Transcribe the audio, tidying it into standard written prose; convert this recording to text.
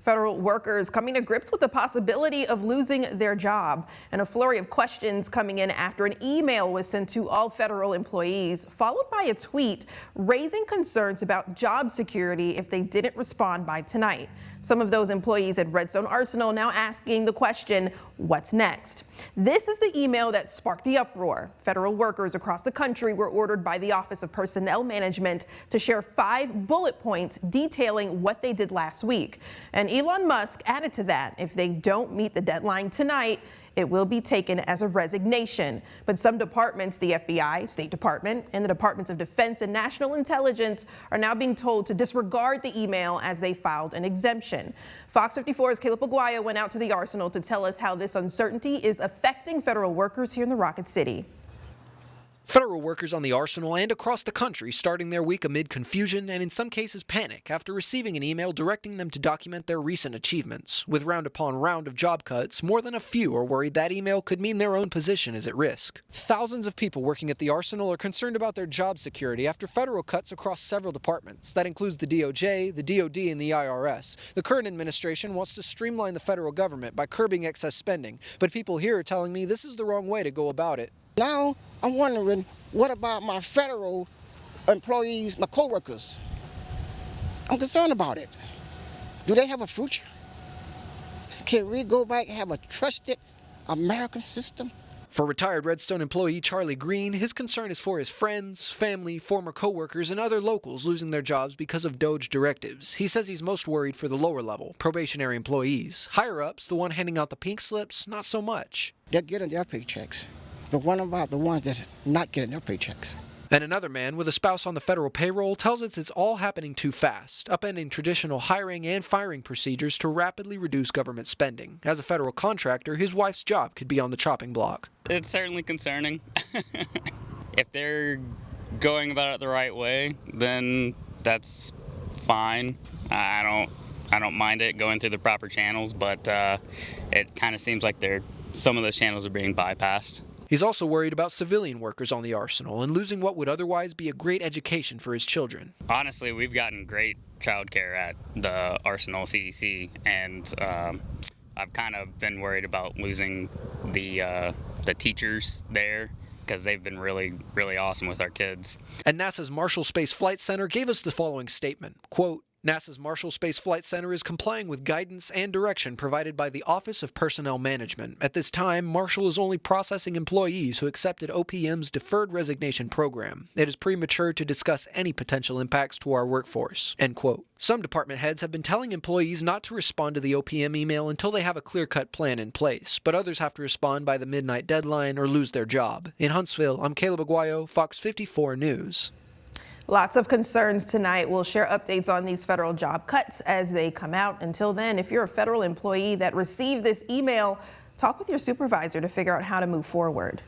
Federal workers coming to grips with the possibility of losing their job, and a flurry of questions coming in after an email was sent to all federal employees, followed by a tweet raising concerns about job security if they didn't respond by tonight. Some of those employees at Redstone Arsenal now asking the question, what's next? This is the email that sparked the uproar. Federal workers across the country were ordered by the Office of Personnel Management to share 5 bullet points detailing what they did last week. And Elon Musk added to that, if they don't meet the deadline tonight, it will be taken as a resignation. But some departments, the FBI, State Department, and the Departments of Defense and National Intelligence are now being told to disregard the email as they filed an exemption. Fox 54's Caleb Aguayo went out to the Arsenal to tell us how this uncertainty is affecting federal workers here in the Rocket City. Federal workers on the Arsenal and across the country starting their week amid confusion and in some cases panic after receiving an email directing them to document their recent achievements. With round upon round of job cuts, more than a few are worried that email could mean their own position is at risk. Thousands of people working at the Arsenal are concerned about their job security after federal cuts across several departments. That includes the DOJ, the DOD, and the IRS. The current administration wants to streamline the federal government by curbing excess spending, but people here are telling me this is the wrong way to go about it. Now, I'm wondering, what about my federal employees, my co-workers? I'm concerned about it. Do they have a future? Can we go back and have a trusted American system? For retired Redstone employee Charlie Green, his concern is for his friends, family, former co-workers, and other locals losing their jobs because of DOJ directives. He says he's most worried for the lower level, probationary employees. Higher-ups, the one handing out the pink slips, not so much. They're getting their paychecks. But what about the ones that's not getting their paychecks? And another man with a spouse on the federal payroll tells us it's all happening too fast, upending traditional hiring and firing procedures to rapidly reduce government spending. As a federal contractor, his wife's job could be on the chopping block. It's certainly concerning. If they're going about it the right way, then that's fine. I don't mind it going through the proper channels, but it kind of seems like some of those channels are being bypassed. He's also worried about civilian workers on the Arsenal and losing what would otherwise be a great education for his children. Honestly, we've gotten great childcare at the Arsenal CDC, and I've kind of been worried about losing the teachers there, because they've been really, really awesome with our kids. And NASA's Marshall Space Flight Center gave us the following statement, quote, NASA's Marshall Space Flight Center is complying with guidance and direction provided by the Office of Personnel Management. At this time, Marshall is only processing employees who accepted OPM's deferred resignation program. It is premature to discuss any potential impacts to our workforce, end quote. Some department heads have been telling employees not to respond to the OPM email until they have a clear-cut plan in place, but others have to respond by the midnight deadline or lose their job. In Huntsville, I'm Caleb Aguayo, Fox 54 News. Lots of concerns tonight. We'll share updates on these federal job cuts as they come out. Until then, if you're a federal employee that received this email, talk with your supervisor to figure out how to move forward.